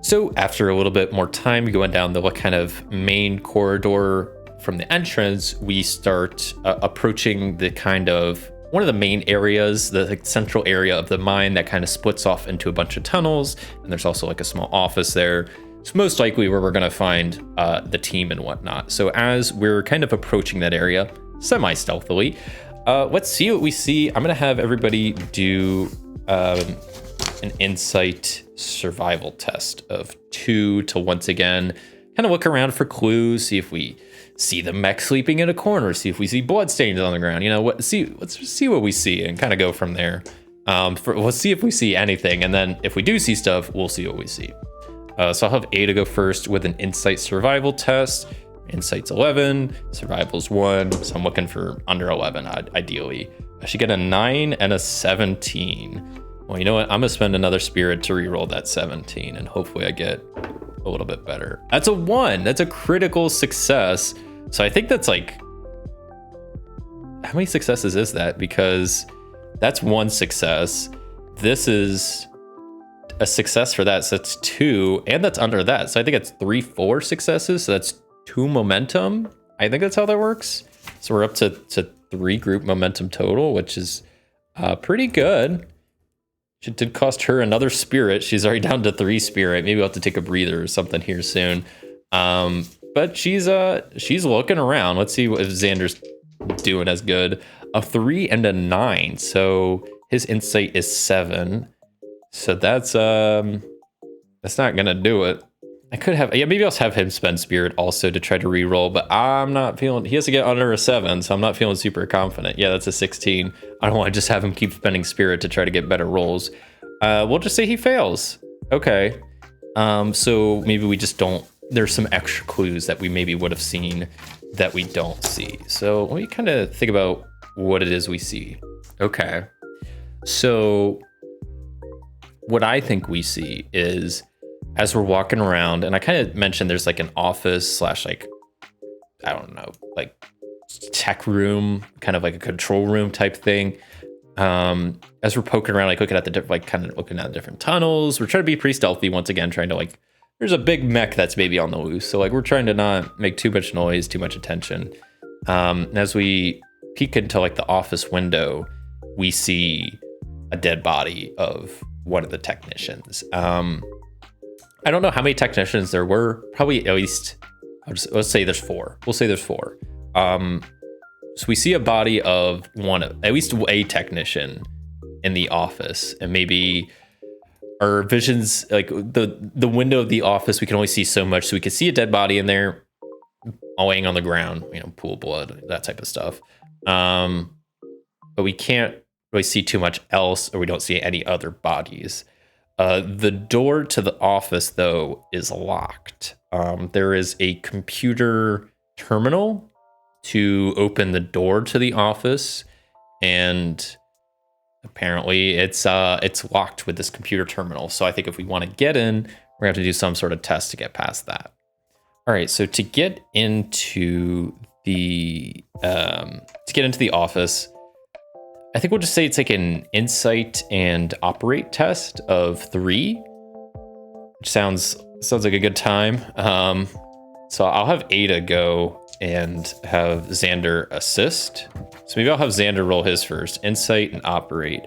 So after a little bit more time going down the kind of main corridor from the entrance, we start approaching the kind of one of the main areas, the central area of the mine that kind of splits off into a bunch of tunnels. And there's also a small office there. It's most likely where we're going to find the team and whatnot. So as we're kind of approaching that area semi-stealthily, let's see what we see. I'm going to have everybody do an insight survival test of 2 to once again kind of look around for clues, see if we see the mech sleeping in a corner, see if we see blood stains on the ground. Let's see what we see and kind of go from there. We'll see if we see anything, and then if we do see stuff, we'll see what we see. So I'll have Ada go first with an insight survival test. Insight's 11, survival's 1, so I'm looking for under 11 ideally. I should get a 9 and a 17. Well, you know what? I'm gonna spend another spirit to reroll that 17, and hopefully I get a little bit better. That's a 1. That's a critical success. So I think that's like, how many successes is that? Because that's 1 success. This is a success for that, so that's 2, and that's under that. So I think it's 3, 4 successes. So that's 2 momentum. I think that's how that works. So we're up to 3 group momentum total, which is pretty good. It did cost her another spirit. She's already down to 3 spirit. Maybe we'll have to take a breather or something here soon. But she's looking around. Let's see if Xander's doing as good. A 3 and a 9. So his insight is 7. So that's not gonna do it. I could have, yeah, maybe I'll have him spend spirit also to try to re-roll, but I'm not feeling, he has to get under a 7, so I'm not feeling super confident. Yeah, that's a 16. I don't want to just have him keep spending spirit to try to get better rolls. We'll just say he fails. Okay. So maybe we just don't, there's some extra clues that we maybe would have seen that we don't see. So let me kind of think about what it is we see. Okay. So what I think we see is, as we're walking around, and I kind of mentioned there's like an office slash like, I don't know, like tech room, kind of like a control room type thing. As we're poking around, like looking at the kind of looking at the different tunnels, we're trying to be pretty stealthy once again, trying to like, there's a big mech that's maybe on the loose. So like we're trying to not make too much noise, too much attention. And as we peek into like the office window, we see a dead body of one of the technicians. I don't know how many technicians there were. Probably at least, let's say there's 4. We'll say there's 4. So we see a body of at least a technician in the office, and maybe our visions, like the window of the office, we can only see so much. So we could see a dead body in there, laying on the ground, pool of blood, that type of stuff. But we can't really see too much else, or we don't see any other bodies. The door to the office, though, is locked. There is a computer terminal to open the door to the office, and apparently it's locked with this computer terminal. So I think if we want to get in, we're gonna have to do some sort of test to get past that. All right, so to get into the office, I think we'll just say it's like an insight and operate test of 3, which sounds like a good time. So I'll have Ada go and have Xander assist. So maybe I'll have Xander roll his first, insight and operate.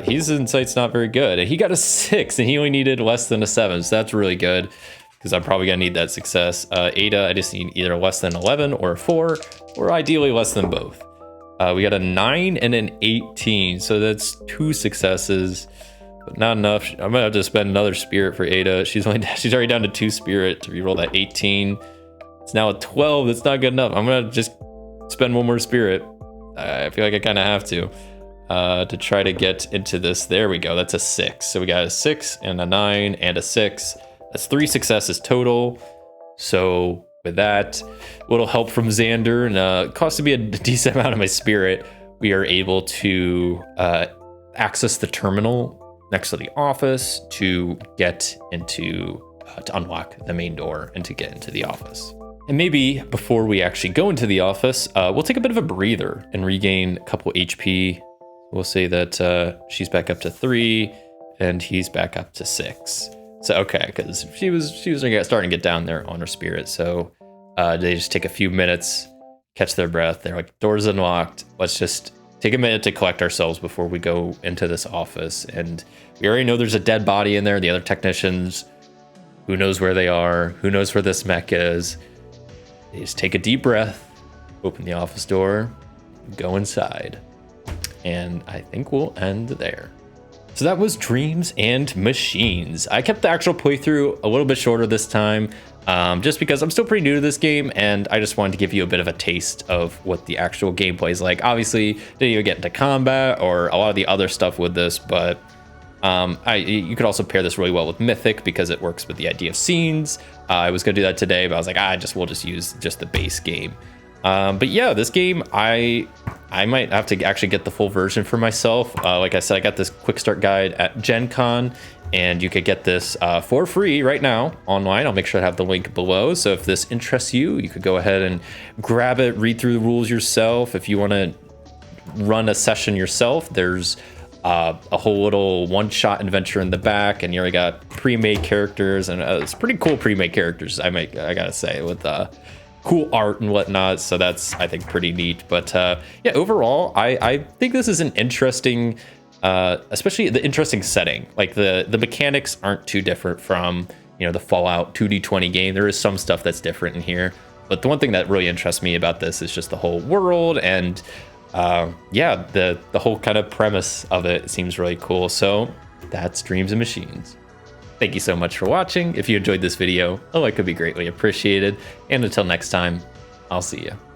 His insight's not very good. He got a 6 and he only needed less than a 7. So that's really good because I'm probably gonna need that success. Ada, I just need either less than 11 or a 4, or ideally less than both. We got a 9 and an 18, so that's 2 successes, but not enough. I'm gonna have to spend another spirit for Ada. She's already down to 2 spirit to reroll that 18. It's now a 12. That's not good enough. I'm gonna just spend 1 more spirit. I feel like I kind of have to try to get into this. There we go. That's a 6. So we got a 6 and a 9 and a 6. That's 3 successes total. So with that, a little help from Xander, and it cost me a decent amount of my spirit, we are able to access the terminal next to the office to get into, to unlock the main door and to get into the office. And maybe before we actually go into the office, we'll take a bit of a breather and regain a couple HP. We'll say that she's back up to 3 and he's back up to 6. So, okay, because she was starting to get down there on her spirit. So they just take a few minutes, catch their breath. They're like, doors unlocked. Let's just take a minute to collect ourselves before we go into this office. And we already know there's a dead body in there. The other technicians, who knows where they are? Who knows where this mech is? They just take a deep breath, open the office door, go inside. And I think we'll end there. So that was Dreams and Machines. I kept the actual playthrough a little bit shorter this time. just because I'm still pretty new to this game, and I just wanted to give you a bit of a taste of what the actual gameplay is like. Obviously, didn't even get into combat or a lot of the other stuff with this, but you could also pair this really well with Mythic because it works with the idea of scenes. I was gonna do that today, but I was like, we'll just use just the base game. But yeah, this game, I might have to actually get the full version for myself. Like I said, I got this quick start guide at Gen Con, and you could get this for free right now online. I'll make sure to have the link below. So if this interests you, you could go ahead and grab it, read through the rules yourself. If you want to run a session yourself, there's a whole little one-shot adventure in the back, and you already got pre-made characters, and it's pretty cool pre-made characters. I gotta say, with cool art and whatnot. So that's, I think, pretty neat. But yeah, overall, I think this is an interesting. Especially the interesting setting. Like the mechanics aren't too different from, the Fallout 2D20 game. There is some stuff that's different in here, but the one thing that really interests me about this is just the whole world, and yeah, the whole kind of premise of it seems really cool. So that's Dreams and Machines. Thank you so much for watching. If you enjoyed this video, a like would be greatly appreciated. And until next time, I'll see you.